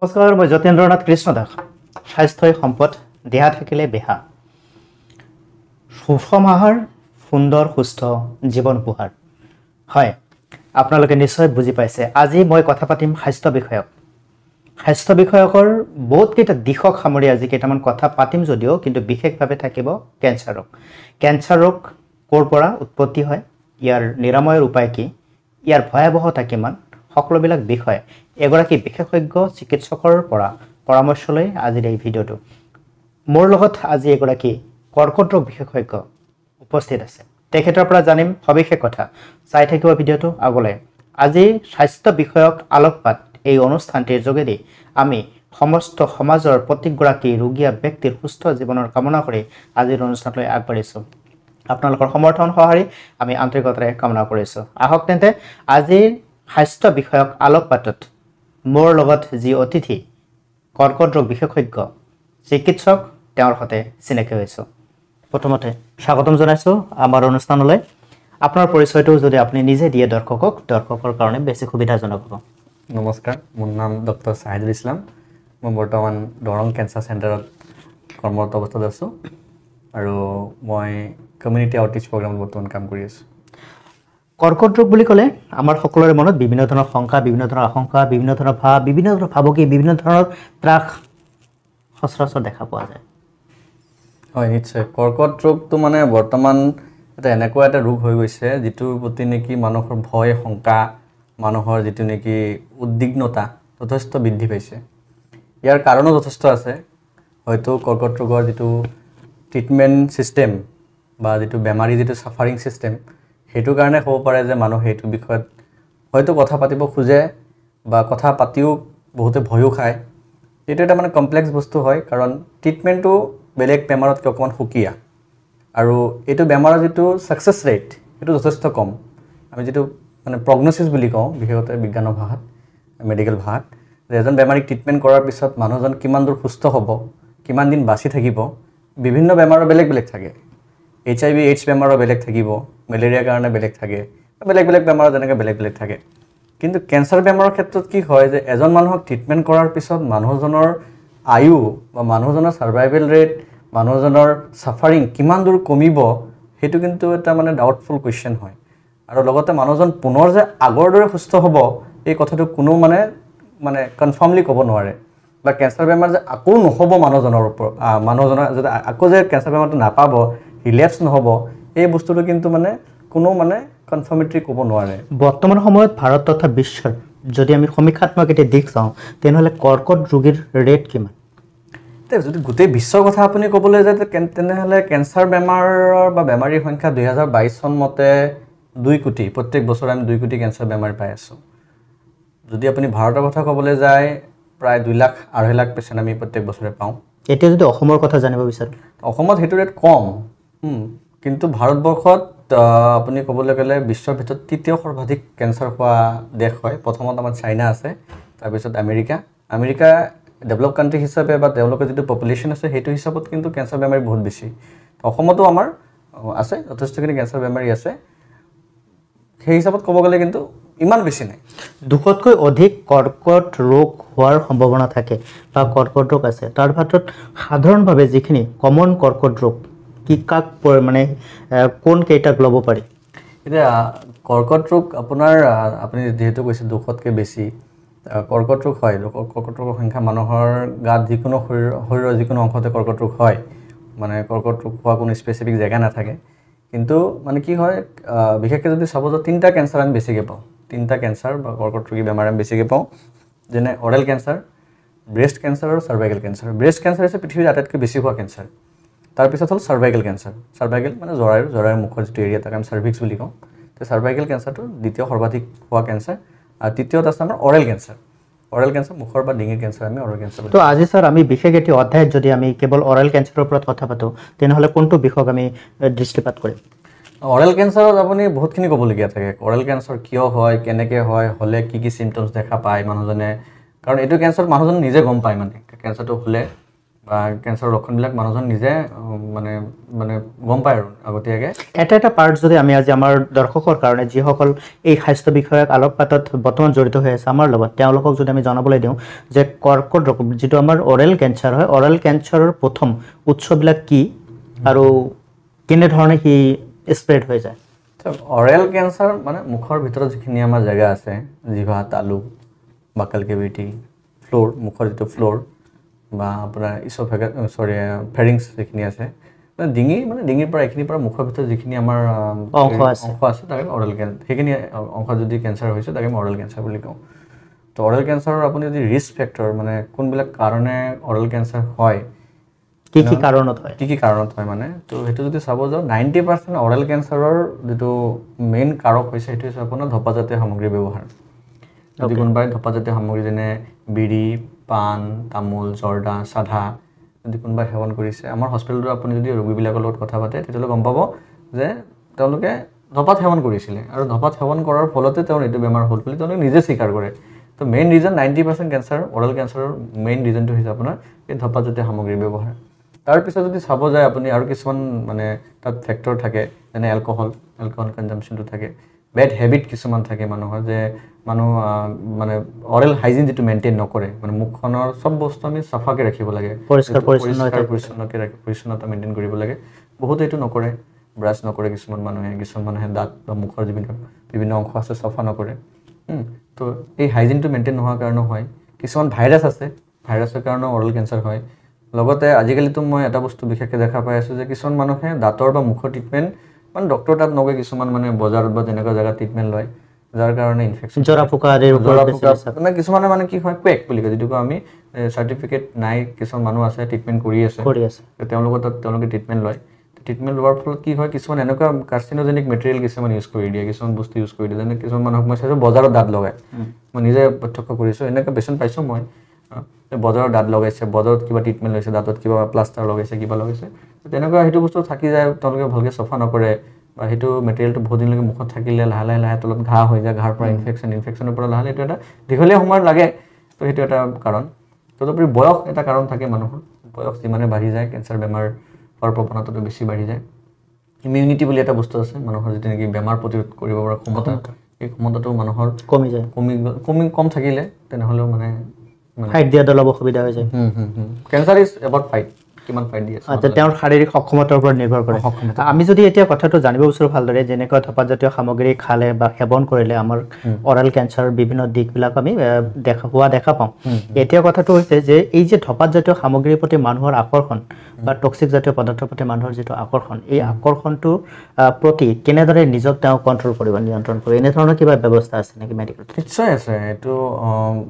নমস্কাৰ, মই যতীন্দ্ৰনাথ কৃষ্ণ দাস। স্বাস্থ্যই সম্পদ, দেহা থাকিলে বেহা। সুষম আহাৰ, সুন্দৰ সুস্থ জীৱন উপহাৰ। হয়, আপোনালোকে নিশ্চয় বুজি পাইছে। আজি মই কথা পাতিম স্বাস্থ্য বিষয়ক। স্বাস্থ্য বিষয়কৰ বহুতকেইটা দিশক সামৰি আজি কেইটামান কথা পাতিম যদিও কিন্তু বিশেষভাৱে থাকিব কেঞ্চাৰ ৰোগ। কেঞ্চাৰ ৰোগ ক'ৰ পৰা উৎপত্তি হয়, ইয়াৰ নিৰাময়ৰ উপায় কি, ইয়াৰ ভয়াৱহতা কিমান, সকলোবিলাক বিষয় এগৰাকী বিশেষজ্ঞ চিকিৎসকৰ পৰা পৰামৰ্শ লৈ আজিৰ এই ভিডিঅ'টো। মোৰ লগত আজি এগৰাকী কৰ্কট ৰোগ বিশেষজ্ঞ উপস্থিত আছে। তেখেতৰ পৰা জানিম সবিশেষ কথা। চাই থাকিব ভিডিঅ'টো আগলৈ। আজি স্বাস্থ্য বিষয়ক আলোকপাত এই অনুষ্ঠানটিৰ যোগেদি আমি সমস্ত সমাজৰ প্ৰত্যেকগৰাকী ৰোগীয়া ব্যক্তিৰ সুস্থ জীৱনৰ কামনা কৰি আজিৰ অনুষ্ঠানলৈ আগবাঢ়িছোঁ। আপোনালোকৰ সমৰ্থন সঁহাৰি আমি আন্তৰিকতাৰে কামনা কৰিছোঁ। আহক তেন্তে আজিৰ স্বাস্থ্য বিষয়ক আলোকপাতত মোৰ লগত যি অতিথি কৰ্কট ৰোগ বিশেষজ্ঞ চিকিৎসক, তেওঁৰ সৈতে চিনাকি হৈছোঁ। প্ৰথমতে স্বাগতম জনাইছোঁ আমাৰ অনুষ্ঠানলৈ। আপোনাৰ পৰিচয়টো যদি আপুনি নিজে দিয়ে দৰ্শকৰ কাৰণে বেছি সুবিধাজনক হ'ব। নমস্কাৰ, মোৰ নাম ডক্টৰ ছাহিদুল ইছলাম। মই বৰ্তমান দৰং কেঞ্চাৰ চেণ্টাৰত কৰ্মৰত অৱস্থাত আছোঁ আৰু মই কমিউনিটি আউটৰিচ প্ৰগ্ৰামত বৰ্তমান কাম কৰি আছোঁ। কৰ্কট ৰোগ বুলি ক'লে আমাৰ সকলোৰে মনত বিভিন্ন ধৰণৰ শংকা, বিভিন্ন ধৰণৰ আশংকা, বিভিন্ন ধৰণৰ ভাৱ, বিভিন্ন ধৰণৰ ভাবুকি, বিভিন্ন ধৰণৰ ত্ৰাস সচৰাচৰ দেখা পোৱা যায়। হয়, নিশ্চয়। কৰ্কট ৰোগটো মানে বৰ্তমান এনেকুৱা এটা ৰোগ হৈ গৈছে যিটোৰ প্ৰতি নেকি মানুহৰ ভয়, শংকা, মানুহৰ যিটো নেকি উদ্বিগ্নতা যথেষ্ট বৃদ্ধি পাইছে। ইয়াৰ কাৰণো যথেষ্ট আছে। হয়তো কৰ্কট ৰোগৰ যিটো ট্ৰিটমেণ্ট ছিষ্টেম বা যিটো বেমাৰী যিটো ছাফাৰিং ছিষ্টেম, সেইটো কাৰণে হ'ব পাৰে যে মানুহে সেইটো বিষয়ত হয়তো কথা পাতিব খোজে বা কথা পাতিও বহুতে ভয়ো খায়। এইটো এটা মানে কমপ্লেক্স বস্তু হয়, কাৰণ ট্ৰিটমেণ্টটো বেলেগ বেমাৰতকৈ অকণমান সুকীয়া আৰু এইটো বেমাৰৰ যিটো ছাকচেছ ৰেট সেইটো যথেষ্ট কম। আমি যিটো মানে প্ৰগন'চিছ বুলি কওঁ বিশেষতে বিজ্ঞানৰ ভাষাত, মেডিকেল ভাষাত, যে এজন বেমাৰীক ট্ৰিটমেণ্ট কৰাৰ পিছত মানুহজন কিমান দূৰ সুস্থ হ'ব, কিমান দিন বাচি থাকিব, বিভিন্ন বেমাৰৰ বেলেগ বেলেগ থাকে। HIV/AIDS বেমাৰৰ বেলেগ থাকিব, মেলেৰিয়াৰ কাৰণে বেলেগ থাকে, বেলেগ বেলেগ বেমাৰৰ যেনেকৈ বেলেগ বেলেগ থাকে। কিন্তু কেঞ্চাৰ বেমাৰৰ ক্ষেত্ৰত কি হয় যে এজন মানুহক ট্ৰিটমেণ্ট কৰাৰ পিছত মানুহজনৰ আয়ু বা মানুহজনৰ ছাৰ্ভাইভেল ৰেট, মানুহজনৰ ছাফাৰিং কিমান দূৰ কমিব, সেইটো কিন্তু এটা মানে ডাউটফুল কুৱেশ্যন হয়। আৰু লগতে মানুহজন পুনৰ যে আগৰ দৰে সুস্থ হ'ব এই কথাটো কোনো মানে কনফাৰ্মলি ক'ব নোৱাৰে। বা কেঞ্চাৰ বেমাৰ যে আকৌ নহ'ব মানুহজনৰ যদি আকৌ যে কেঞ্চাৰ বেমাৰটো নাপাব, ৰিলেপ্স নহ'ব, এই বস্তুটো কিন্তু কোনো কনফাৰ্মেটৰি ক'ব নোৱাৰে। বৰ্তমান সময়ত ভাৰত তথা বিশ্বৰ যদি আমি সমীক্ষাত্মক এটি দিশ চাওঁ, তেনেহ'লে কৰ্কট ৰোগীৰ ৰেট কিমান? যদি গোটেই বিশ্বৰ কথা আপুনি ক'বলৈ যায় তেনেহ'লে কেঞ্চাৰ বেমাৰৰ বা বেমাৰীৰ সংখ্যা 2022 চন মতে 2 কোটি, প্ৰত্যেক বছৰে আমি 2 কোটি কেঞ্চাৰ বেমাৰী পাই আছোঁ। যদি আপুনি ভাৰতৰ কথা ক'বলৈ যায় প্ৰায় 2 লাখ 2.5 লাখ পেচেণ্ট আমি প্ৰত্যেক বছৰে পাওঁ। এতিয়া যদি অসমৰ কথা জানিব বিচাৰোঁ, অসমত সেইটো ৰেট কম, কিন্তু ভাৰতবৰ্ষত আপুনি ক'বলৈ গ'লে বিশ্বৰ ভিতৰত 3য় সৰ্বাধিক কেঞ্চাৰ হোৱা দেশ হয়। প্ৰথমত আমাৰ চাইনা আছে, তাৰপিছত আমেৰিকা ডেভেলপ কাণ্ট্ৰি হিচাপে বা তেওঁলোকৰ যিটো পপুলেশ্যন আছে সেইটো হিচাপত কিন্তু কেঞ্চাৰ বেমাৰী বহুত বেছি। অসমতো আমাৰ আছে, যথেষ্টখিনি কেঞ্চাৰ বেমাৰী আছে, সেই হিচাপত ক'ব গ'লে কিন্তু ইমান বেছি নাই। 200তকৈ অধিক কৰ্কট ৰোগ হোৱাৰ সম্ভাৱনা থাকে বা কৰ্কট ৰোগ আছে। তাৰ ভিতৰত সাধাৰণভাৱে যিখিনি কমন কৰ্কট ৰোগ কাক কোন কেইটাক ল'ব পাৰি? এতিয়া কৰ্কট ৰোগ আপুনি যিহেতু কৈছে 200তকৈ বেছি কৰ্কট ৰোগ হয়। কৰ্কট ৰোগৰ সংখ্যা মানুহৰ গাত যিকোনো শৰীৰৰ যিকোনো অংশতে কৰ্কট ৰোগ হয়, কৰ্কট ৰোগ হোৱা কোনো স্পেচিফিক জেগা নাথাকে। কিন্তু কি হয়, বিশেষকৈ যদি চাব যাওঁ 3টা কেঞ্চাৰ আমি বেছিকৈ পাওঁ। 3টা কেঞ্চাৰ বা কৰ্কট ৰোগী বেমাৰ আমি বেছিকৈ পাওঁ, যেনে অৰেল কেঞ্চাৰ, ব্ৰেষ্ট কেঞ্চাৰ আৰু চাৰ্ভাইকেল কেঞ্চাৰ। ব্ৰেষ্ট কেঞ্চাৰ হৈছে পৃথিৱীৰ আটাইতকৈ বেছি হোৱা কেঞ্চাৰ। তাৰপিছত হ'ল চাৰ্ভাইকেল কেঞ্চাৰ। চাৰ্ভাইকেল জৰায়ুৰ মুখৰ যিটো এৰিয়া তাক আমি চাৰ্ভিক্স বুলি কওঁ। তো চাৰ্ভাইকেল কেঞ্চাৰটো 2য় সৰ্বাধিক হোৱা কেঞ্চাৰ। আৰু 3য়ত আছে আমাৰ অৰেল কেঞ্চাৰ। অৰেল কেঞ্চাৰ মুখৰ বা ডিঙিৰ কেঞ্চাৰ আমি অৰেল কেঞ্চাৰ। তো আজি স্যাৰ আমি বিশেষ এটি অধ্যায়ত যদি আমি কেৱল অৰেল কেঞ্চাৰৰ ওপৰত কথা পাতোঁ, তেনেহ'লে কোনটো বিষয়ক আমি দৃষ্টিপাত কৰিম? অৰেল কেঞ্চাৰত আপুনি বহুতখিনি ক'বলগীয়া থাকে। অৰেল কেঞ্চাৰ কিয় হয়, কেনেকৈ হয়, হ'লে কি কি চিমটমছ দেখা পায় মানুহজনে, কাৰণ এইটো কেঞ্চাৰ মানুহজনে নিজে গম পায়। কেঞ্চাৰটো হ'লে বা কেঞ্চাৰৰ লক্ষণবিলাক মানুহজন নিজে মানে মানে গম পায় আৰু আগতীয়াকৈ। এটা পাৰ্ট যদি আমি আজি আমাৰ দৰ্শকৰ কাৰণে যিসকল এই স্বাস্থ্য বিষয়ক আলোকপাতত বৰ্তমান জড়িত হৈ আছে আমাৰ লগত, তেওঁলোকক যদি আমি জনাবলৈ দিওঁ যে কৰ্কট ৰোগ যিটো আমাৰ অৰেল কেঞ্চাৰ হয়, অৰেল কেঞ্চাৰৰ প্ৰথম উৎসবিলাক কি আৰু কেনেধৰণে সি স্প্ৰেড হৈ যায়? অৰেল কেঞ্চাৰ মানে মুখৰ ভিতৰত যিখিনি আমাৰ জেগা আছে, জিভা, তালু, বাকাল কেভিটি, ফ্ল'ৰ, মুখৰ যিটো ফ্ল'ৰ বা আপোনাৰ ফেৰিংছ যিখিনি আছে, ডিঙিৰ পৰা এইখিনিৰ পৰা মুখৰ ভিতৰত যিখিনি আমাৰ অংশ আছে তাকে অৰেল কেঞ্চাৰ, সেইখিনি অংশ যদি কেঞ্চাৰ হৈছে তাকে আমি অৰেল কেঞ্চাৰ বুলি কওঁ। তো অৰেল কেঞ্চাৰৰ আপুনি যদি ৰিস্ক ফেক্টৰ মানে কোনবিলাক কাৰণে অৰেল কেঞ্চাৰ হয়, কি কাৰণত হয় মানে, তো সেইটো যদি চাব যাওঁ 90% অৰেল কেঞ্চাৰৰ যিটো মেইন কাৰক হৈছে সেইটো হৈছে আপোনাৰ ধঁপাজাতীয় সামগ্ৰীৰ ব্যৱহাৰ। যদি কোনোবাই ধঁপাজাতীয় সামগ্ৰী যেনে বিড়ি, পাণ, তামোল, জৰ্দা, চাধা যদি কোনোবাই সেৱন কৰিছে, আমাৰ হস্পিটেলতো আপুনি যদি ৰোগীবিলাকৰ লগত কথা পাতে তেতিয়াহ'লে গম পাব যে তেওঁলোকে ধঁপাত সেৱন কৰিছিলে আৰু ধঁপাত সেৱন কৰাৰ ফলতে তেওঁৰ এইটো বেমাৰ হ'ল বুলি তেওঁলোকে নিজে স্বীকাৰ কৰে। তো মেইন ৰিজন 90% কেঞ্চাৰ, অৰেল কেঞ্চাৰৰ মেইন ৰিজনটো হৈছে আপোনাৰ এই ধঁপাতজাতীয় সামগ্ৰীৰ ব্যৱহাৰ। তাৰপিছত যদি চাব যায় আপুনি আৰু কিছুমান মানে তাত ফেক্টৰ থাকে, যেনে এলকহল কনজাম্পশ্যনটো থাকে, বেড হেবিট কিছুমান থাকে মানুহৰ, যে মানুহ মানে অৰেল হাইজিন যিটো মেইনটেইন নকৰে, মানে মুখখনৰ চব বস্তু আমি চাফাকৈ ৰাখিব লাগে, পৰিচ্ছন্নতা মেইনটেইন কৰিব লাগে, বহুতে এইটো নকৰে, ব্ৰাছ নকৰে কিছুমান মানুহে দাঁত বা মুখৰ বিভিন্ন অংশ আছে চাফা নকৰে। তো এই হাইজিনটো মেইনটেইন নোহোৱাৰ কাৰণেও হয়। কিছুমান ভাইৰাছ আছে, ভাইৰাছৰ কাৰণেও অৰেল কেঞ্চাৰ হয়। লগতে আজিকালিতো মই এটা বস্তু বিশেষকৈ দেখা পাই আছোঁ যে কিছুমান মানুহে দাঁতৰ বা মুখৰ ট্ৰিটমেণ্ট মানে ডক্টৰ তাত নগৈ কিছুমান মানে বজাৰত বা তেনেকুৱা জেগাত ট্ৰিটমেণ্ট লয়, যাৰ কাৰণে ইনফেকশ্যন, জৰা ফুকা মানে কিছুমানে মানে কি হয় কুৱেক বুলি কয়, যিটো আমি চাৰ্টিফিকেট নাই, কিছুমান মানুহ আছে ট্ৰিটমেণ্ট কৰি আছে, তেওঁলোকৰ তাত তেওঁলোকে ট্ৰিটমেণ্ট লয়। ট্ৰিটমেণ্ট লোৱাৰ ফলত কি হয়, কিছুমান এনেকুৱা কাৰ্চিনোজেনিক মেটেৰিয়েল কিছুমান ইউজ কৰি দিয়ে, কিছুমান বস্তু ইউজ কৰি দিয়ে, যেনে কিছুমান মানুহক মই চাইছোঁ বজাৰত দাঁত লগায়, মই নিজে প্ৰত্যক্ষ কৰিছোঁ, এনেকুৱা পেচেণ্ট পাইছোঁ মই, বজাৰত দাঁত লগাইছে, বজাৰত কিবা ট্ৰিটমেণ্ট লৈছে, দাঁতত কিবা প্লাষ্টাৰ লগাইছে, কিবা লগাইছে, তেনেকুৱা সেইটো বস্তু থাকি যায়, তেওঁলোকে ভালকৈ চফা নকৰে বা সেইটো মেটেৰিয়েলটো বহুত দিনলৈকে মুখত থাকিলে লাহে তলত ঘাঁ হৈ যায়, ঘাঁৰ পৰা ইনফেকশ্যনৰ পৰা লাহে এইটো এটা দীঘলীয়া সময়ত লাগে। তো সেইটো এটা কাৰণ। তদুপৰি বয়স এটা কাৰণ থাকে মানুহৰ, বয়স যিমানে বাঢ়ি যায় কেঞ্চাৰ বেমাৰ হোৱাৰ প্ৰৱণতাটো বেছি বাঢ়ি যায়। ইমিউনিটি বুলি এটা বস্তু আছে, মানুহৰ যিটো নেকি বেমাৰ প্ৰতিৰোধ কৰিব পৰা ক্ষমতা, এই ক্ষমতাটো মানুহৰ কম থাকিলে তেনেহ'লেও মানে ফাইট দিয়াত অলপ অসুবিধা হৈ যায়। কেঞ্চাৰ ইজ এবাউট ফাইট, কিমান ফাইট দি আছে, তেওঁৰ শাৰীৰিক সক্ষমতাৰ ওপৰত নিৰ্ভৰ কৰে। আমি যদি এতিয়া কথাটো জানিব বিচাৰোঁ ভালদৰে, যেনেকুৱা ধঁপাতজাতীয় সামগ্ৰী খালে বা সেৱন কৰিলে আমাৰ অৰেল কেঞ্চাৰৰ বিভিন্ন দিশবিলাক আমি দেখা পাওঁ। এতিয়া কথাটো হৈছে যে এই যে ধঁপাতজাতীয় সামগ্ৰীৰ প্ৰতি মানুহৰ আকৰ্ষণ বা টক্সিক জাতীয় পদাৰ্থৰ প্ৰতি মানুহৰ যিটো আকৰ্ষণ, এই আকৰ্ষণটো প্ৰতি কেনেদৰে নিজক তেওঁ কণ্ট্ৰল কৰিব, নিয়ন্ত্ৰণ কৰিব, এনেধৰণৰ কিবা ব্যৱস্থা আছে নেকি মেডিকেল? নিশ্চয় আছে, এইটো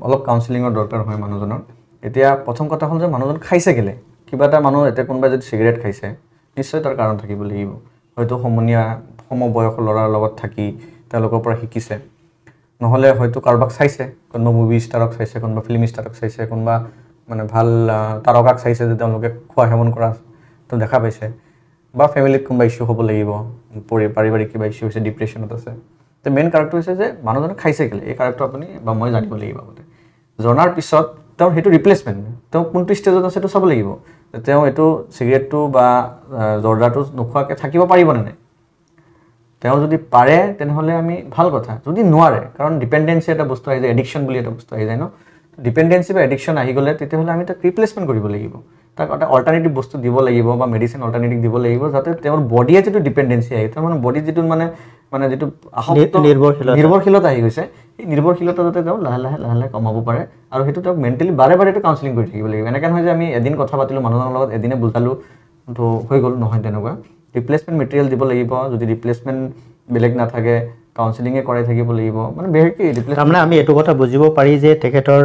অলপ কাউন্সিলিঙৰ দৰকাৰ হয় মানুহজনৰ। এতিয়া প্ৰথম কথা হ'ল যে মানুহজন খাইছে কেলে, কিবা এটা মানুহ এতিয়া কোনোবাই যদি চিগাৰেট খাইছে নিশ্চয় তাৰ কাৰণ থাকিব লাগিব, হয়তো সমবয়সৰ ল'ৰাৰ লগত থাকি তেওঁলোকৰ পৰা শিকিছে, নহ'লে হয়তো কাৰোবাক চাইছে, কোনোবা মুভি ষ্টাৰক চাইছে, কোনোবা ফিল্ম ষ্টাৰক চাইছে, কোনোবা মানে ভাল তাৰকাক চাইছে যে তেওঁলোকে খোৱা সেৱন কৰা তো দেখা পাইছে, বা ফেমিলিত কোনোবা ইছ্যু হ'ব লাগিব, পাৰিবাৰিক কিবা ইছ্যু হৈছে, ডিপ্ৰেশ্যনত আছে। তো মেইন কাৰকটো হৈছে যে মানুহজনে খাইছে কেলে, এই কাৰকটো আপুনি বা মই জানিব লাগিব আগতে। জনাৰ পিছত তেওঁৰ সেইটো ৰিপ্লেচমেণ্ট, তেওঁ কোনটো ষ্টেজত আছে সেইটো চাব লাগিব, তেওঁ এইটো চিগাৰেটটো বা জৰ্দাটো নোখোৱাকৈ থাকিব পাৰিবনে নাই। তেওঁ যদি পাৰে তেনেহ'লে আমি ভাল কথা, যদি নোৱাৰে, কাৰণ ডিপেণ্ডেঞ্চি এটা বস্তু আহি যায়, এডিকশ্যন বুলি এটা বস্তু আহি যায় ন, ডিপেণ্ডেঞ্চি বা এডিকশ্যন আহি গ'লে তেতিয়াহ'লে আমি তাক ৰিপ্লেচমেণ্ট কৰিব লাগিব, তাক এটা অল্টাৰনেটিভ বস্তু দিব লাগিব বা মেডিচিন অল্টাৰনেটিভ দিব লাগিব, যাতে তেওঁৰ বডিয়ে যিটো ডিপেণ্ডেঞ্চি আহি, তাৰ মানে বডিত যিটো মানে যিটো নিৰ্ভৰশীলতা আহি গৈছে, সেই নিৰ্ভৰশীলতা যাতে তেওঁ লাহে লাহে কমাব পাৰে, আৰু সেইটো তেওঁক মেণ্টেলি বাৰে এইটো কাউন্সিলিং কৰি থাকিব লাগিব। এনেকৈ নহয় যে আমি এদিন কথা পাতিলোঁ মানুহজনৰ লগত, এদিনে বুজালোঁ তো হৈ গ'ল, নহয় তেনেকুৱা। ৰিপ্লেচমেণ্ট মেটেৰিয়েল দিব লাগিব, যদি ৰিপ্লেচমেণ্ট বেলেগ নাথাকে কাউন্সিলিঙে কৰাই থাকিব লাগিব, মানে বিশেষকৈ তাৰমানে আমি এইটো কথা বুজিব পাৰি যে তেখেতৰ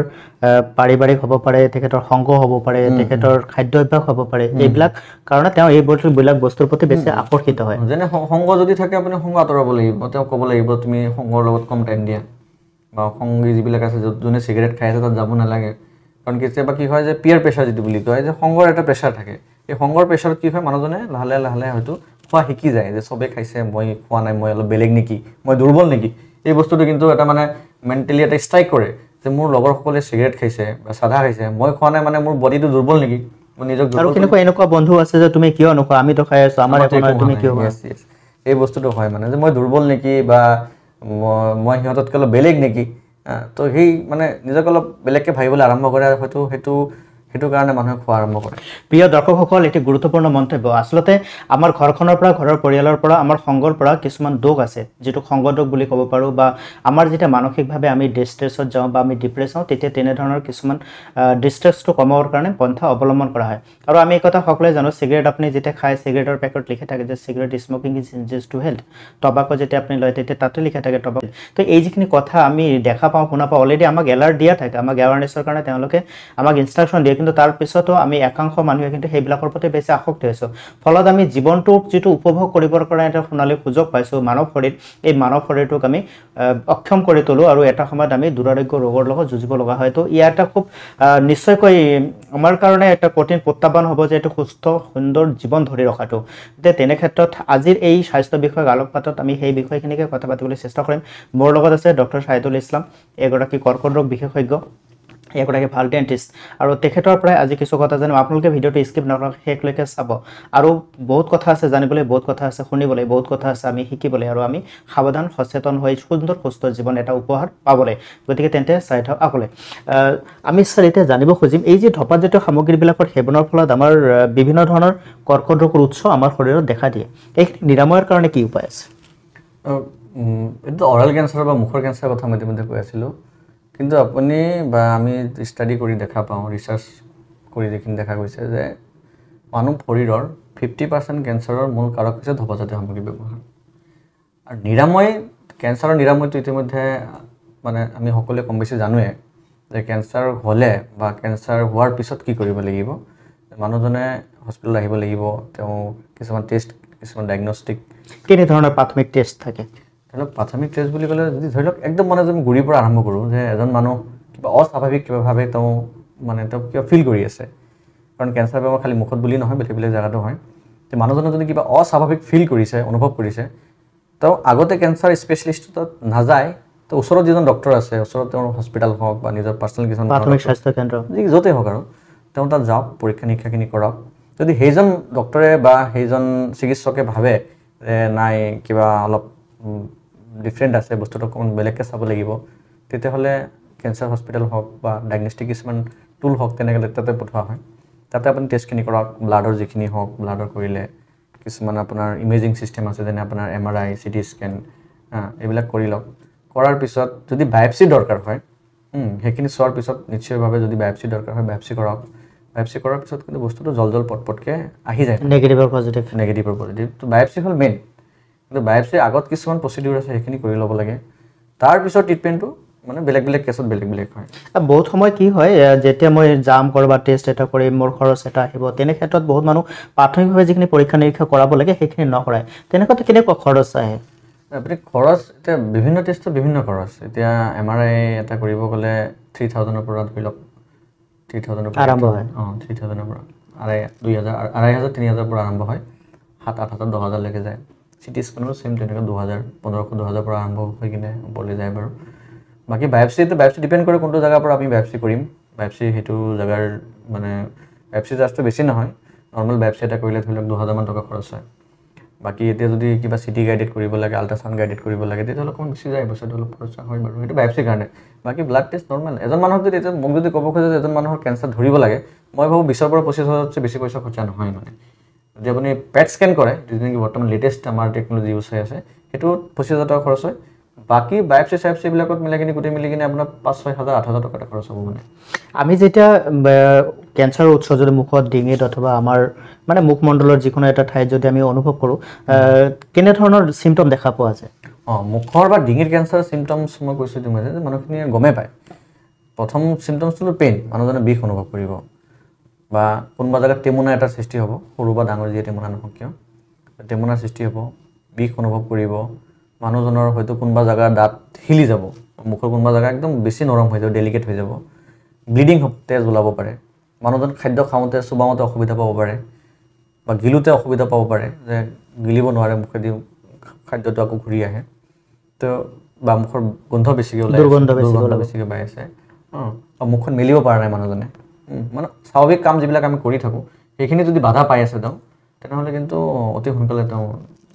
পাৰিবাৰিক হ'ব পাৰে, তেখেতৰ সংগ হ'ব পাৰে, তেখেতৰ খাদ্যাভ্যাস হ'ব পাৰে, এইবিলাক কাৰণে তেওঁ এইবিলাক বস্তুৰ প্ৰতি বেছি আকৰ্ষিত হয়। যেনে সংগ যদি থাকে আপুনি সংগ আঁতৰাব লাগিব, তেওঁক ক'ব লাগিব তুমি সংগৰ লগত কম টাইম দিয়া, বা সংগী যিবিলাক আছে যোনে চিগাৰেট খাই আছে তাত যাব নালাগে, কাৰণ কেতিয়াবা কি হয় যে পিয়াৰ প্ৰেছাৰ যিটো বুলি কয়, যে সংগৰ এটা প্ৰেছাৰ থাকে, এই সংগৰ প্ৰেছাৰত কি হয় মানুহজনে লাহে হয়তো খোৱা শিকি যায়, যে চবেই খাইছে মই খোৱা নাই, মই অলপ বেলেগ নেকি, মই দুৰ্বল নেকি, এই বস্তুটো কিন্তু এটা মানে মেণ্টেলি এটা ষ্ট্ৰাইক কৰে যে মোৰ লগৰসকলে চিগাৰেট খাইছে বা চাধা খাইছে, মই খোৱা নাই মানে মোৰ বডিটো দুৰ্বল নেকি, মই নিজক আৰু কেনেকুৱা এনেকুৱা বন্ধু আছে যে তুমি কিয় নোখোৱা, আমিতো খাই আছো, আমাৰ একো নহয়, তুমি কিয় খোৱা? এই বস্তুটো হয় মানে যে মই দুৰ্বল নেকি বা মই সিহঁততকৈ অলপ বেলেগ নেকি, তো সেই মানে নিজকে অলপ বেলেগকৈ ভাবিবলৈ আৰম্ভ কৰে, আৰু হয়তো সেইটো কাৰণে মানুহে খোৱা আৰম্ভ কৰে। প্ৰিয় দৰ্শকসকল, এটি গুৰুত্বপূৰ্ণ মন্তব্য। আচলতে আমাৰ ঘৰখনৰ পৰা, ঘৰৰ পৰিয়ালৰ পৰা, আমাৰ সংগৰ পৰা কিছুমান দোষ আছে, যিটো সংগ দোষ বুলি ক'ব পাৰোঁ, বা আমাৰ যেতিয়া মানসিকভাৱে আমি ডিষ্ট্ৰেছত যাওঁ বা আমি ডিপ্ৰেছ হওঁ, তেতিয়া তেনেধৰণৰ কিছুমান ডিষ্ট্ৰেছটো কমাবৰ কাৰণে পন্থা অৱলম্বন কৰা হয়। আৰু আমি এই কথা সকলোৱে জানো, চিগাৰেট আপুনি যেতিয়া খায়, চিগাৰেটৰ পেকেট লিখি থাকে যে cigarette smoking is injurious to health. Tobacco যেতিয়া আপুনি লয়, তেতিয়া তাতে লিখা থাকে টবাকো। তো এই যিখিনি কথা আমি দেখা পাওঁ, শুনা পাওঁ, অলৰেডি আমাক এলাৰ্ট দিয়া থাকে, আমাক এৱাৰনেছৰ কাৰণে তেওঁলোকে আমাক ইনষ্ট্ৰাকশ্যন দিয়ে, কিন্তু তাৰ পিছতো আমি একাংশ মানুহে কিন্তু সেইবিলাকৰ প্ৰতি বেছি আসক্তি হৈছোঁ। ফলত আমি জীৱনটোক যিটো উপভোগ কৰিবৰ কাৰণে এটা সোণালী সুযোগ পাইছোঁ, মানৱ শৰীৰ, এই মানৱ শৰীৰটোক আমি অক্ষম কৰি তোলোঁ, আৰু এটা সময়ত আমি দুৰাৰোগ্য ৰোগৰ লগত যুঁজিব লগা হয়। তো ইয়াৰ এটা খুব নিশ্চয়কৈ আমাৰ কাৰণে এটা কঠিন প্ৰত্যাহ্বান হ'ব যে এইটো সুস্থ সুন্দৰ জীৱন ধৰি ৰখাটো। গতিকে তেনে ক্ষেত্ৰত আজিৰ এই স্বাস্থ্য বিষয়ক আলোকপাতত আমি সেই বিষয়খিনিকে কথা পাতিবলৈ চেষ্টা কৰিম। মোৰ লগত আছে ডক্টৰ ছাইদুল ইছলাম, এগৰাকী কৰ্কট ৰোগ বিশেষজ্ঞ, এগৰাকী ভাল ডেণ্টিষ্ট, আৰু তেখেতৰ পৰাই আজি কিছু কথা জানিম। আপোনালোকে ভিডিঅ'টো স্কিপ নকৰাকৈ শেষলৈকে চাব, আৰু বহুত কথা আছে জানিবলৈ, বহুত কথা আছে শুনিবলৈ, বহুত কথা আছে আমি শিকিবলৈ, আৰু আমি সাৱধান সচেতন হৈ সুন্দৰ সুস্থ জীৱন এটা উপহাৰ পাবলৈ। গতিকে তেন্তে চাই থাকক আগলৈ। আমি ছাৰ এতিয়া জানিব খুজিম, এই যে ধঁপাতজাতীয় সামগ্ৰীবিলাকৰ সেৱনৰ ফলত আমাৰ বিভিন্ন ধৰণৰ কৰ্কট ৰোগৰ উৎস আমাৰ শৰীৰত দেখা দিয়ে, এইখিনি নিৰাময়ৰ কাৰণে কি উপায় আছে? এইটো অৰেল কেঞ্চাৰ বা মুখৰ কেঞ্চাৰৰ কথা মই ইতিমধ্যে কৈ আছিলোঁ, কিন্তু আপুনি বা আমি ষ্টাডি কৰি দেখা পাওঁ, ৰিচাৰ্চ কৰি যিখিনি দেখা গৈছে যে মানুহ শৰীৰৰ 50% কেঞ্চাৰৰ মূল কাৰক হৈছে ধঁপাতজাতীয় সামগ্ৰী ব্যৱহাৰ। আৰু নিৰাময়, কেঞ্চাৰৰ নিৰাময়টো ইতিমধ্যে মানে আমি সকলোৱে কম বেছি জানোৱে যে কেঞ্চাৰ হ'লে বা কেঞ্চাৰ হোৱাৰ পিছত কি কৰিব লাগিব। মানুহজনে হস্পিটেলত আহিব লাগিব, তেওঁ কিছুমান টেষ্ট, কিছুমান ডায়েগনষ্টিক, কেনেধৰণৰ প্ৰাথমিক টেষ্ট থাকে? ধৰি লওক প্ৰাথমিক টেষ্ট বুলি ক'লে যদি ধৰি লওক একদম মানে যদি গুৰিৰ পৰা আৰম্ভ কৰোঁ যে এজন মানুহ কিবা অস্বাভাৱিক কিবাভাৱে তেওঁ কিবা ফিল কৰি আছে, কাৰণ কেঞ্চাৰ বেমাৰ খালি মুখত বুলি নহয়, বেলেগ বেলেগ জেগাতো হয়। তো মানুহজনে যদি কিবা অস্বাভাৱিক ফিল কৰিছে, অনুভৱ কৰিছে, তেওঁ আগতে কেঞ্চাৰ স্পেচিয়েলিষ্ট তাত নাযায়, তো ওচৰত যিজন ডক্টৰ আছে, ওচৰত তেওঁৰ হস্পিটেল হওক বা নিজৰ পাৰ্চনেল কিছুমান প্ৰাথমিক স্বাস্থ্য কেন্দ্ৰ, য'তেই হওক, আৰু তেওঁ তাত যাওক, পৰীক্ষা নিৰীক্ষাখিনি কৰক। যদি সেইজন ডক্টৰে বা সেইজন চিকিৎসকে ভাবে যে নাই কিবা অলপ ডিফাৰেণ্ট আছে, বস্তুটো অকণমান বেলেগকৈ চাব লাগিব, তেতিয়াহ'লে কেঞ্চাৰ হস্পিটেল হওক বা ডায়েগনষ্টিক কিছুমান টুল হওক, তেনেকৈ তাতে পঠোৱা হয়। তাতে আপুনি টেষ্টখিনি কৰক, ব্লাডৰ যিখিনি হওক, ব্লাডৰ কৰিলে কিছুমান আপোনাৰ ইমেজিং ছিষ্টেম আছে, যেনে আপোনাৰ MRI, CT স্কেন, এইবিলাক কৰি লওক। কৰাৰ পিছত যদি বায়পচি দৰকাৰ হয়, সেইখিনি চোৱাৰ পিছত নিশ্চয়ভাৱে যদি বায়পচি দৰকাৰ হয়, বায়পচি কৰক। বায়পচি কৰাৰ পিছত কিন্তু বস্তুটো পটপটকৈ আহি যায়, নেগেটিভ আৰু পজিটিভ। নেগেটিভ আৰু পজিটিভ। তো বায়পচি হ'ল মেইন, কিন্তু বায়পচিৰ আগত কিছুমান প্ৰচিডিউৰ আছে, সেইখিনি কৰি ল'ব লাগে। তাৰপিছত ট্ৰিটমেণ্টটো মানে বেলেগ বেলেগ কেছত বেলেগ বেলেগ হয়। বহুত সময় কি হয়, যেতিয়া মই যাম ক'ৰবাত টেষ্ট এটা কৰিম, মোৰ খৰচ এটা আহিব, তেনে ক্ষেত্ৰত বহুত মানুহ প্ৰাথমিকভাৱে যিখিনি পৰীক্ষা নিৰীক্ষা কৰাব লাগে সেইখিনি নকৰায়। তেনেকুৱাতে কেনেকুৱা খৰচ আহে? আপুনি খৰচ, এতিয়া বিভিন্ন টেষ্টৰ বিভিন্ন খৰচ। এতিয়া MRI এটা কৰিব গ'লে 3000ৰ পৰা ধৰি লওক 3000ৰ পৰা আৰম্ভ হয়। 3000ৰ পৰা 2500, 3000 পৰা আৰম্ভ হয়, 7,000, 8,000, 10,000লৈকে যায়। CT স্কেনৰো ছেইম তেনেকৈ 2000, 1500, 2000 পৰা আৰম্ভ হৈ কিনে ওপৰলৈ যায় বাৰু। বাকী বায়পচি ডিপেণ্ড কৰে কোনটো জেগাৰ পৰা আমি বায়পচি কৰিম। বায়পচি সেইটো জেগাৰ মানে বায়পচি চাৰ্জটো বেছি নহয়, নৰ্মেল বায়পচি এটা কৰিলে ধৰি লওক 2000 মান টকা খৰচ হয়। বাকী এতিয়া যদি কিবা CT গাইডেড কৰিব লাগে, আল্ট্ৰাচাউণ্ড গাইডেড কৰিব লাগে, তেতিয়াহ'লে অকণমান বেছি যায়, বস্তুটো অলপ খৰচা হয় বাৰু, সেইটো বায়পচিৰ কাৰণে। বাকী ব্লাড টেষ্ট নৰ্মেল। এজন মানুহক যদি এতিয়া মোক যদি ক'ব খোজে যে এজন মানুহৰ কেঞ্চাৰ ধৰিব লাগে, মই ভাবোঁ 20,000 পৰা 25,000তকৈ বেছি পইচা খৰচা নহয়। মানে যদি আপুনি পেট স্কেন কৰে, যিটো নেকি বৰ্তমান লেটেষ্ট আমাৰ টেকন'লজি ইউজ হৈ আছে, সেইটো 25,000 টকা খৰচ হয়। বাকী বায়পচি চায়পচিবিলাকত মিলাই কিনে গোটেই মিলি কিনে আপোনাৰ 5-6,000, 8,000 টকা এটা খৰচ হ'ব। মানে আমি যেতিয়া কেঞ্চাৰৰ উৎস যদি মুখত, ডিঙিত অথবা আমাৰ মানে মুখমণ্ডলৰ যিকোনো এটা ঠাইত যদি আমি অনুভৱ কৰোঁ, কেনেধৰণৰ চিমটম দেখা পোৱা যায়? মুখৰ বা ডিঙিৰ কেঞ্চাৰ চিমটমছ মই কৈছোঁ তুমি যে মানুহখিনিয়ে গমেই পায়। প্ৰথম চিমটমছটো পেইন, মানুহজনে বিষ অনুভৱ কৰিব, বা কোনোবা জেগাত টেমুনা এটাৰ সৃষ্টি হ'ব, সৰু বা ডাঙৰ যিয়ে টেমুনা নহওক কিয়, টেমুনাৰ সৃষ্টি হ'ব, বিষ অনুভৱ কৰিব। মানুহজনৰ হয়তো কোনোবা জেগাৰ দাঁত হিলি যাব, মুখৰ কোনোবা জেগা একদম বেছি নৰম হৈ যাব, ডেলিকেট হৈ যাব, ব্লিডিং হ'ব, তেজ ওলাব পাৰে। মানুহজন খাদ্য খাওঁতে, চুবাওঁতে অসুবিধা পাব পাৰে, বা গিলোতে অসুবিধা পাব পাৰে, যে গিলিব নোৱাৰে, মুখেদি খাদ্যটো আকৌ ঘূৰি আহে, তো বা মুখৰ গোন্ধ বেছিকৈ ওলাই, দুৰ্গন্ধ বেছিকৈ পাই আছে, মুখখন মেলিব পৰা নাই মানুহজনে, মানে স্বাভাৱিক কাম যিবিলাক আমি কৰি থাকোঁ সেইখিনি যদি বাধা পাই আছে তেওঁ তেনেহ'লে কিন্তু অতি সোনকালে তেওঁ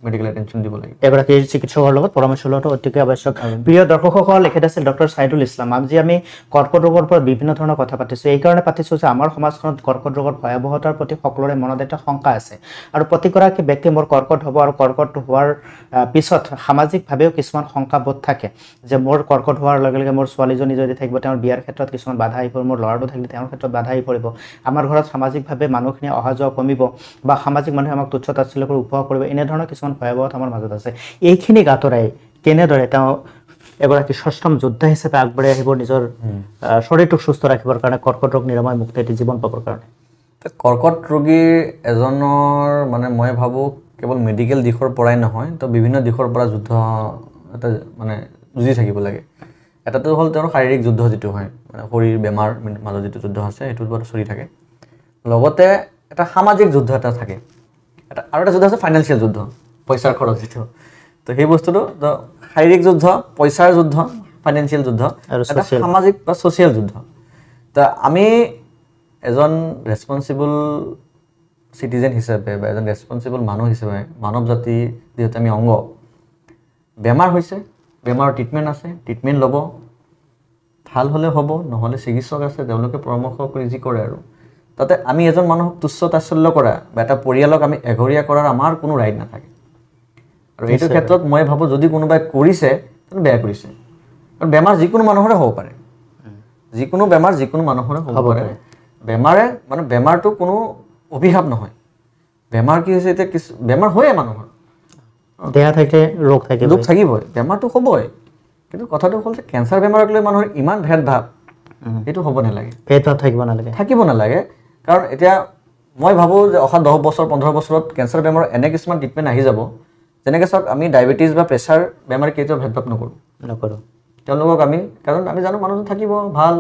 মেডিকেল এটেনশ্যন দিব লাগিব। এগৰাকী চিকিৎসকৰ লগত পৰামৰ্শ লোৱাটো অতিকৈ আৱশ্যক। প্ৰিয় দৰ্শকসকল, এখেত আছিল ডক্টৰ ছাইদুল ইছলাম। আজি আমি কৰ্কট ৰোগৰ ওপৰত বিভিন্ন ধৰণৰ কথা পাতিছোঁ। এইকাৰণে পাতিছোঁ যে আমাৰ সমাজখনত কৰ্কট ৰোগৰ ভয়াৱহতাৰ প্ৰতি সকলোৰে মনত এটা শংকা আছে, আৰু প্ৰতিগৰাকী ব্যক্তি মোৰ কৰ্কট হ'ব আৰু কৰ্কট হোৱাৰ পিছত সামাজিকভাৱেও কিছুমান শংকাবোধ থাকে যে মোৰ কৰ্কট হোৱাৰ লগে লগে মোৰ ছোৱালীজনী যদি থাকিব তেওঁৰ বিয়াৰ ক্ষেত্ৰত কিছুমান বাধা আহি পৰিব, মোৰ ল'ৰাটো থাকিলে তেওঁৰ ক্ষেত্ৰত বাধা আহি পৰিব, আমাৰ ঘৰত সামাজিকভাৱে মানুহখিনি অহা যোৱা কমিব বা সামাজিক মানুহে আমাক তুচ্ছ তাচ্ছিল্য কৰি উপভোগ কৰিব, এনেধৰণৰ কিছুমান ভয়াৱহতা আমাৰ মাজত আছে। এইখিনিক আঁতৰাই কেনেদৰে তেওঁ এগৰাকী ষষ্ঠম যোদ্ধা হিচাপে আগবাঢ়ি আহিব নিজৰ শৰীৰটোক সুস্থ ৰাখিবৰ কাৰণে, কৰ্কট ৰোগ নিৰাময় মুক্ত এটি জীৱন পাবৰ কাৰণে? কৰ্কট ৰোগীৰ এজনৰ মানে মই ভাবোঁ কেৱল মেডিকেল দিশৰ পৰাই নহয়, তো বিভিন্ন দিশৰ পৰা যুদ্ধ এটা মানে যুঁজি থাকিব লাগে। এটাটো হ'ল তেওঁৰ শাৰীৰিক যুদ্ধ যিটো হয়, মানে শৰীৰ বেমাৰ মাজত যিটো যুদ্ধ আছে সেইটোৰ পৰা চলি থাকে। লগতে এটা সামাজিক যুদ্ধ এটা থাকে, আৰু এটা যুদ্ধ আছে ফাইনেন্সিয়েল যুদ্ধ, পইচাৰ খৰচ যিটো। তো সেই বস্তুটো তো শাৰীৰিক যুদ্ধ, পইচাৰ যুদ্ধ, ফাইনেন্সিয়েল যুদ্ধ, এটা সামাজিক বা ছ'চিয়েল যুদ্ধ। তো আমি এজন ৰেছপনচিবল চিটিজেন হিচাপে বা এজন ৰেছপনচিবল মানুহ হিচাপে, মানৱ জাতি যিহেতু আমি অংগ, বেমাৰ হৈছে, বেমাৰৰ ট্ৰিটমেণ্ট আছে, ট্ৰিটমেণ্ট ল'ব, ভাল হ'লে হ'ব, নহ'লে চিকিৎসক আছে, তেওঁলোকে পৰামৰ্শ কৰি যি কৰে আৰু। তাতে আমি এজন মানুহক তুচ্ছ তাচ্ছল্য কৰা বা এটা পৰিয়ালক আমি এঘৰীয়া কৰাৰ আমাৰ কোনো ৰাইট নাথাকে। আৰু এইটো ক্ষেত্ৰত মই ভাবোঁ যদি কোনোবাই কৰিছে তেন্তে বেয়া কৰিছে। কাৰণ বেমাৰ যিকোনো মানুহৰে হ'ব পাৰে, যিকোনো বেমাৰ যিকোনো মানুহৰে হ'ব পাৰে। বেমাৰে মানে বেমাৰটো কোনো অভিশাপ নহয়। বেমাৰ কি হৈছে, এতিয়া কিছু বেমাৰ হয়ে মানুহৰ, দেহা থাকিলে ৰোগ থাকিব, ৰোগ থাকিবই, বেমাৰটো হ'বই। কিন্তু কথাটো হ'ল যে কেঞ্চাৰ বেমাৰক লৈ মানুহৰ ইমান ভেদভাৱ, সেইটো হ'ব নালাগে, ভেদভাৱ থাকিব নালাগে। কাৰণ এতিয়া মই ভাবোঁ যে অহা 10 বছৰ 15 বছৰত কেঞ্চাৰ বেমাৰৰ এনে কিছুমান ট্ৰিটমেণ্ট আহি যাব, যেনেকৈ চাওক আমি ডায়েবেটিছ বা প্ৰেছাৰ বেমাৰ কেতিয়াও ভেদভাৱ নকৰোঁ। তেওঁলোকক আমি, কাৰণ আমি জানো মানুহজন থাকিব, ভাল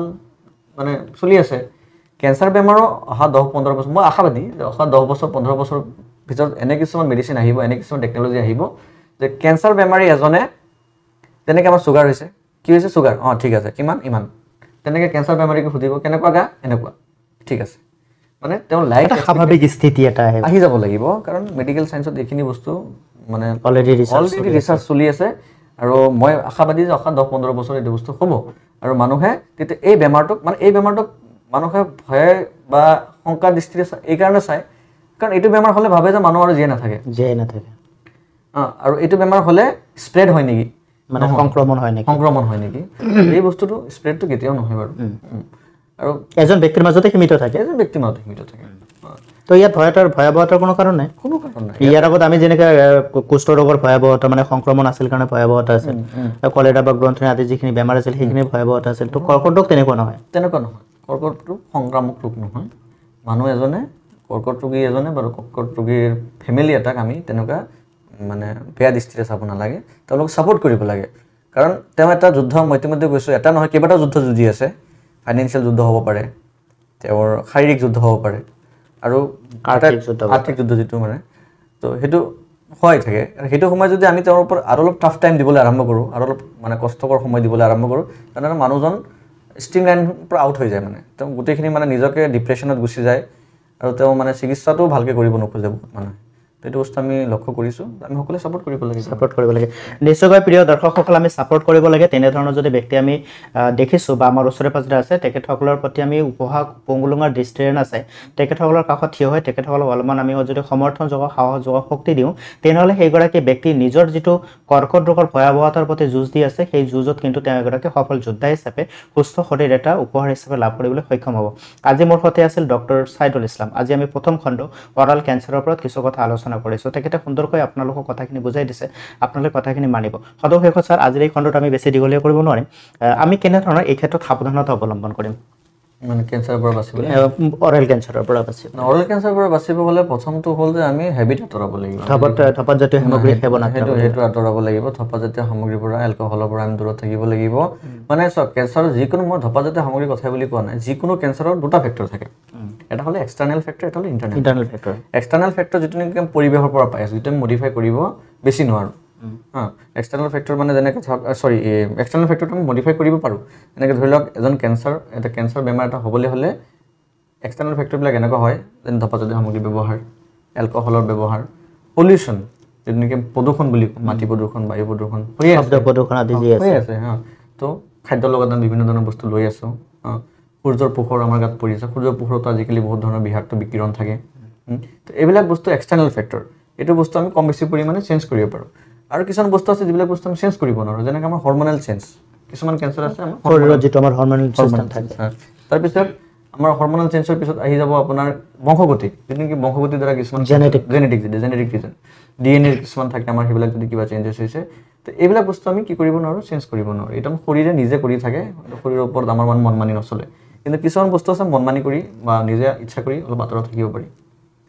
মানে চলি আছে। কেঞ্চাৰ বেমাৰো অহা 10-15 বছৰ, মই আশাবাদী যে অহা 10 বছৰ 15 বছৰ ভিতৰত এনে কিছুমান মেডিচিন আহিব, এনে কিছুমান টেকন'লজি আহিব যে কেঞ্চাৰ বেমাৰী এজনে, যেনেকৈ আমাৰ চুগাৰ হৈছে, কি হৈছে চুগাৰ, অঁ ঠিক আছে, কিমান, ইমান, তেনেকৈ কেঞ্চাৰ বেমাৰীকে সুধিব কেনেকুৱা গা, এনেকুৱা, ঠিক আছে, মানে তেওঁ লাইফ স্বাভাৱিক স্থিতি এটা আহি যাব লাগিব। কাৰণ মেডিকেল চায়েন্সত এইখিনি বস্তু মানে অলৰেডি ৰিচাৰ্চ চলি আছে, আৰু মই আশাবাদী যে অহা 10-15 বছৰ এইটো বস্তু হ'ব। আৰু মানুহে তেতিয়া এই বেমাৰটোক মানুহে ভয়ে বা শংকা দৃষ্টিৰে এইকাৰণে চায়, কাৰণ এইটো বেমাৰ হ'লে ভাবে যে মানুহ আৰু জীয়াই নাথাকে। আৰু এইটো বেমাৰ হ'লে স্প্ৰেড হয় নেকি, মানে সংক্ৰমণ হয় নেকি, এই বস্তুটো স্প্ৰেডটো কেতিয়াও নহয় বাৰু। আৰু এজন ব্যক্তিৰ মাজতে সীমিত থাকে, তো ইয়াত ভয়াৱহতাৰ কোনো কাৰণ নাই। ইয়াৰ আগত আমি যেনেকৈ কুষ্ঠ ৰোগৰ ভয়াৱহতা মানে সংক্ৰমণ আছিল কাৰণে ভয়াৱহতা আছিল, কলেৰা বা গ্ৰন্থি আদি যিখিনি বেমাৰ আছিল সেইখিনি ভয়াৱহতা আছিল। তো কৰ্কট ৰোগ তেনেকুৱা নহয়। কৰ্কট ৰোগ সংক্ৰামক ৰোগ নহয়। মানুহ এজনে, কৰ্কট ৰোগী এজনে বা কৰ্কট ৰোগীৰ ফেমিলি এটাক আমি তেনেকুৱা মানে বেয়া দৃষ্টিৰে চাব নালাগে, তেওঁলোকক ছাপোৰ্ট কৰিব লাগে। কাৰণ তেওঁ এটা যুদ্ধ, মই ইতিমধ্যে কৈছোঁ, এটা নহয় কেইবাটাও যুদ্ধ যুঁজি আছে। ফাইনেন্সিয়েল যুদ্ধ হ'ব পাৰে, তেওঁৰ শাৰীৰিক যুদ্ধ হ'ব পাৰে, আৰু আৰ্থিক যুদ্ধ যিটো মানে, তো সেইটো হোৱাই থাকে। সেইটো সময়ত যদি আমি তেওঁৰ ওপৰত আৰু অলপ টাফ টাইম দিবলৈ আৰম্ভ কৰোঁ, আৰু অলপ মানে কষ্টকৰ সময় দিবলৈ আৰম্ভ কৰোঁ, তেনেহ'লে মানুহজন ষ্ট্ৰীম লাইনৰ পৰা আউট হৈ যায়, মানে তেওঁ গোটেইখিনি মানে নিজকে ডিপ্ৰেশ্যনত গুচি যায়, আৰু তেওঁ মানে চিকিৎসাটোও ভালকৈ কৰিব নোখোজে বহুত মানুহে। এইটো বস্তু আমি লক্ষ্য কৰিছোঁ, আমি সকলোৱে ছাপোৰ্ট কৰিব লাগে। নিশ্চয়কৈ প্ৰিয় দৰ্শকসকল, আমি ছাপোৰ্ট কৰিব লাগে। তেনেধৰণৰ যদি ব্যক্তি আমি দেখিছোঁ বা আমাৰ ওচৰে পাঁজৰে আছে, তেখেতসকলৰ প্ৰতি আমি উপহাস পঙ্গুলুঙাৰ দৃষ্টিৰে নাচাই তেখেতসকলৰ কাষত থিয় হৈ তেখেতসকলক অলপমান আমি যদি সমৰ্থন যোগাওঁ, সাহস যোগাওঁ, শক্তি দিওঁ, তেনেহ'লে সেইগৰাকী ব্যক্তি নিজৰ যিটো কৰ্কট ৰোগৰ ভয়াৱহতাৰ প্ৰতি যুঁজ দি আছে, সেই যুঁজত কিন্তু তেওঁ এগৰাকী সফল যোদ্ধা হিচাপে সুস্থ শৰীৰ এটা উপহাৰ হিচাপে লাভ কৰিবলৈ সক্ষম হ'ব। আজি মোৰ সৈতে আছিল ডক্টৰ ছাইদুল ইছলাম। আজি আমি প্ৰথম খণ্ড অৰাল কেঞ্চাৰৰ ওপৰত কিছু কথা আলোচনা কৰিছোঁ। তেখেতে সুন্দৰকৈ আপোনালোকক কথাখিনি বুজাই দিছে, আপোনালোকে কথাখিনি মানিব। সদৌ শেষত ছাৰ, আজিৰ এই খণ্ডত আমি বেছি দীঘলীয়া কৰিব নোৱাৰিম। আমি কেনেধৰণৰ এই ক্ষেত্ৰত সাৱধানতা অৱলম্বন কৰিম, মানে কেঞ্চাৰৰ পৰা বাচিবলৈ? অৰেল কেঞ্চাৰৰ পৰা বাচিব হ'লে প্ৰথমটো হ'ল যে আমি হেবিট আঁতৰাব লাগিব, ধপাতজাতীয় সামগ্ৰী সেৱন, সেইটো আঁতৰাব লাগিব। ধপাতজাতীয় সামগ্ৰীৰ পৰা, এলকহলৰ পৰা আমি দূৰত থাকিব লাগিব। মানে চাওক, কেঞ্চাৰৰ যিকোনো, মই ধপাতজাতীয় সামগ্ৰীৰ কথা বুলি কোৱা নাই, যিকোনো কেঞ্চাৰৰ দুটা ফেক্টৰ থাকে, এটা হ'লে এক্সটাৰ্নেল ফেক্টৰ, এটা হ'লে ইণ্টাৰনেল ফেক্টৰ। এক্সটাৰ্নেল ফেক্টৰ যিটো নেকি পৰিৱেশৰ পৰা পাই আছোঁ, যিটো আমি মডিফাই কৰিব বেছি নোৱাৰোঁ। এক্সটাৰ্নেল ফেক্টৰ মানে যেনেকৈ এক্সটাৰ্নেল ফেক্টৰটো আমি মডিফাই কৰিব পাৰোঁ। এনেকৈ ধৰি লওক, এটা কেঞ্চাৰ বেমাৰ এটা হ'বলৈ হ'লে এক্সটাৰ্নেল ফেক্টৰবিলাক এনেকুৱা হয় যেনে ধপাজাতীয় সামগ্ৰী ব্যৱহাৰ, এলকহলৰ ব্যৱহাৰ, পলিউশ্যন, যিটো নেকি প্ৰদূষণ বুলি কওঁ, মাটি প্ৰদূষণ, বায়ু প্ৰদূষণ হৈয়ে আছে, শব্দ প্ৰদূষণ আদি যি আছে হৈয়ে আছে তো খাদ্যৰ লগত আমি বিভিন্ন ধৰণৰ বস্তু লৈ আছোঁ। সূৰ্যৰ পোহৰ আমাৰ গাত পৰি আছে, সূৰ্যৰ পোহৰতো আজিকালি বহুত ধৰণৰ বিষাক্ত বিকিৰণ থাকে। তো এইবিলাক বস্তু এক্সটাৰ্নেল ফেক্টৰ, এইটো বস্তু আমি কম বেছি পৰিমাণে চেঞ্জ কৰিব পাৰোঁ। আৰু কিছুমান বস্তু আছে যিবিলাক বস্তু আমি চেঞ্জ কৰিব নোৱাৰোঁ, যেনেকৈ আমাৰ হৰমনেল চেঞ্জ, কিছুমান কেঞ্চাৰ আছে আমাৰ শৰীৰত যিটো আমাৰ হৰমনেল চিষ্টেম থাকে। তাৰপিছত আমাৰ হৰমনেল চেঞ্জৰ পিছত আহি যাব আপোনাৰ বংশগতি, যিটো নেকি বংশগতিৰ দ্বাৰা কিছুমান জেনেটিক ৰিজন, DNA কিছুমান থাকে আমাৰ, সেইবিলাক যদি কিবা চেঞ্জেছ হৈছে, তো এইবিলাক বস্তু আমি কি কৰিব নোৱাৰোঁ, চেঞ্জ কৰিব নোৱাৰোঁ। এইটো শৰীৰে নিজে কৰি থাকে, শৰীৰৰ ওপৰত আমাৰ মন মানি নচলে। কিন্তু কিছুমান বস্তু আছে মন মানি কৰি বা নিজে ইচ্ছা কৰি অলপ আঁতৰত থাকিব পাৰি।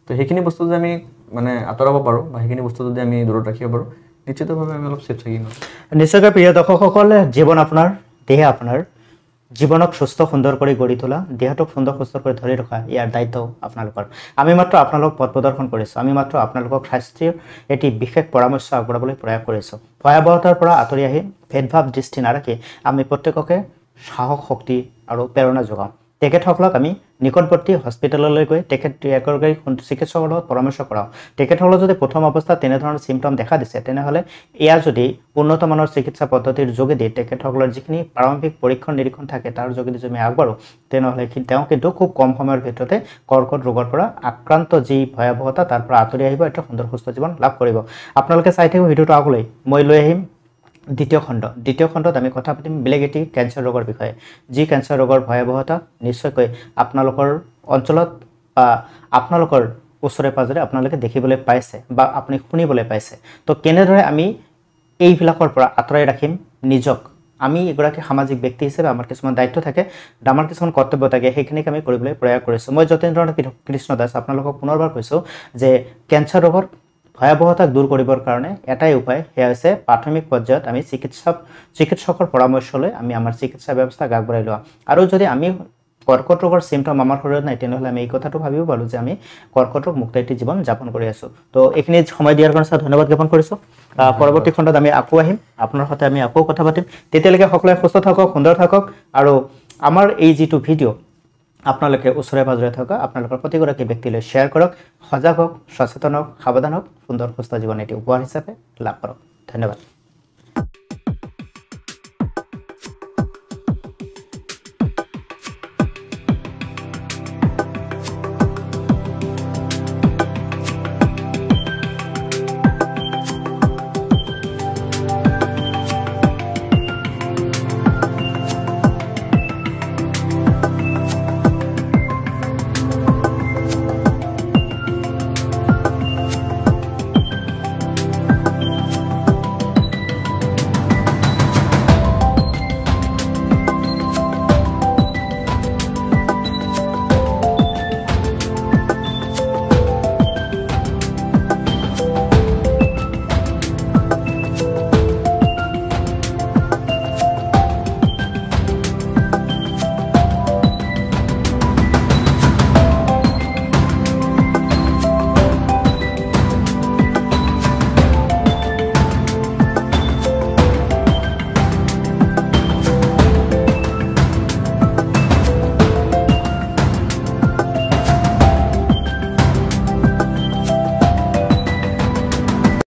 তো সেইখিনি বস্তু যদি আমি মানে আঁতৰাব পাৰোঁ বা সেইখিনি বস্তু যদি আমি দূৰত ৰাখিব পাৰোঁ, নিশ্চিতভাৱে আমি অলপ ছেফ থাকিম। নিশ্চয়কৈ প্ৰিয় দৰ্শকসকল, জীৱন আপোনাৰ, দেহে আপোনাৰ, জীৱনক সুস্থ সুন্দৰ কৰি গঢ়ি তোলা, দেহটোক সুন্দৰ সুস্থ কৰি ধৰি ৰখা, ইয়াৰ দায়িত্ব আপোনালোকৰ। আমি মাত্ৰ আপোনালোকক পথ প্ৰদৰ্শন কৰিছোঁ, আমি মাত্ৰ আপোনালোকক স্বাস্থ্যৰ এটি বিশেষ পৰামৰ্শ আগবঢ়াবলৈ প্ৰয়াস কৰিছোঁ। ভয়াৱহতাৰ পৰা আঁতৰি আহি ভেদভাৱ দৃষ্টি নাৰাখি আমি প্ৰত্যেককে সাহস, শক্তি আৰু প্ৰেৰণা যোগাওঁ। তেখেতসকলক আমি নিকটৱৰ্তী হস্পিটেললৈ গৈ এগৰাকী চিকিৎসকৰ লগত পৰামৰ্শ কৰাওঁ। তেখেতসকলৰ যদি প্ৰথম অৱস্থাত তেনেধৰণৰ চিমটম দেখা দিছে, তেনেহ'লে এয়া যদি উন্নত মানৰ চিকিৎসা পদ্ধতিৰ যোগেদি তেখেতসকলৰ যিখিনি প্ৰাৰম্ভিক পৰীক্ষণ নিৰীক্ষণ থাকে তাৰ যোগেদি যদি আমি আগবাঢ়োঁ, তেনেহ'লে তেওঁ কিন্তু খুব কম সময়ৰ ভিতৰতে কৰ্কট ৰোগৰ পৰা আক্ৰান্ত যি ভয়াৱহতা তাৰ পৰা আঁতৰি আহিব, এটা সুন্দৰ সুস্থ জীৱন লাভ কৰিব। আপোনালোকে চাই থাকিব ভিডিঅ'টো আগলৈ মই লৈ আহিম দ্বিতীয় খণ্ডত আমি কথা পাতিম বেলেগ এটি কেঞ্চাৰ ৰোগৰ বিষয়ে, যি কেঞ্চাৰ ৰোগৰ ভয়াৱহতা নিশ্চয়কৈ আপোনালোকৰ অঞ্চলত বা আপোনালোকৰ ওচৰে পাঁজৰে আপোনালোকে দেখিবলৈ পাইছে বা আপুনি শুনিবলৈ পাইছে। তো কেনেদৰে আমি এইবিলাকৰ পৰা আঁতৰাই ৰাখিম নিজক, আমি এগৰাকী সামাজিক ব্যক্তি হিচাপে আমাৰ কিছুমান দায়িত্ব থাকে, আমাৰ কিছুমান কৰ্তব্য থাকে, সেইখিনিক আমি কৰিবলৈ প্ৰয়াস কৰিছোঁ। মই যতীন্দ্ৰ কৃষ্ণ দাস আপোনালোকক পুনৰবাৰ কৈছোঁ যে কেঞ্চাৰ ৰোগৰ ভয়াৱহতাক দূৰ কৰিবৰ কাৰণে এটাই উপায়, সেয়া হৈছে প্ৰাথমিক পৰ্যায়ত আমি চিকিৎসকৰ পৰামৰ্শ লৈ আমি আমাৰ চিকিৎসা ব্যৱস্থাক আগবঢ়াই লোৱা। আৰু যদি আমি কৰ্কট ৰোগৰ চিমটম আমাৰ শৰীৰত নাই, তেনেহ'লে আমি এই কথাটো ভাবিব পাৰোঁ যে আমি কৰ্কট ৰোগ মুক্ত এটি জীৱন যাপন কৰি আছোঁ। তো এইখিনি সময় দিয়াৰ কাৰণে ধন্যবাদ জ্ঞাপন কৰিছোঁ। পৰৱৰ্তী খণ্ডত আমি আকৌ আহিম, আপোনাৰ সৈতে আমি আকৌ কথা পাতিম। তেতিয়ালৈকে সকলোৱে সুস্থ থাকক, সুন্দৰ থাকক, আৰু আমাৰ এই যিটো ভিডিঅ' আপোনালোকে ওচৰে পাজৰে থকা আপোনালোকৰ প্ৰতিগৰাকী ব্যক্তিলৈ শ্বেয়াৰ কৰক, সজাগ হওক, সচেতন হওক, সাৱধান হওক, সুন্দৰ সুস্থ জীৱন এটি উপহাৰ হিচাপে লাভ কৰক। ধন্যবাদ।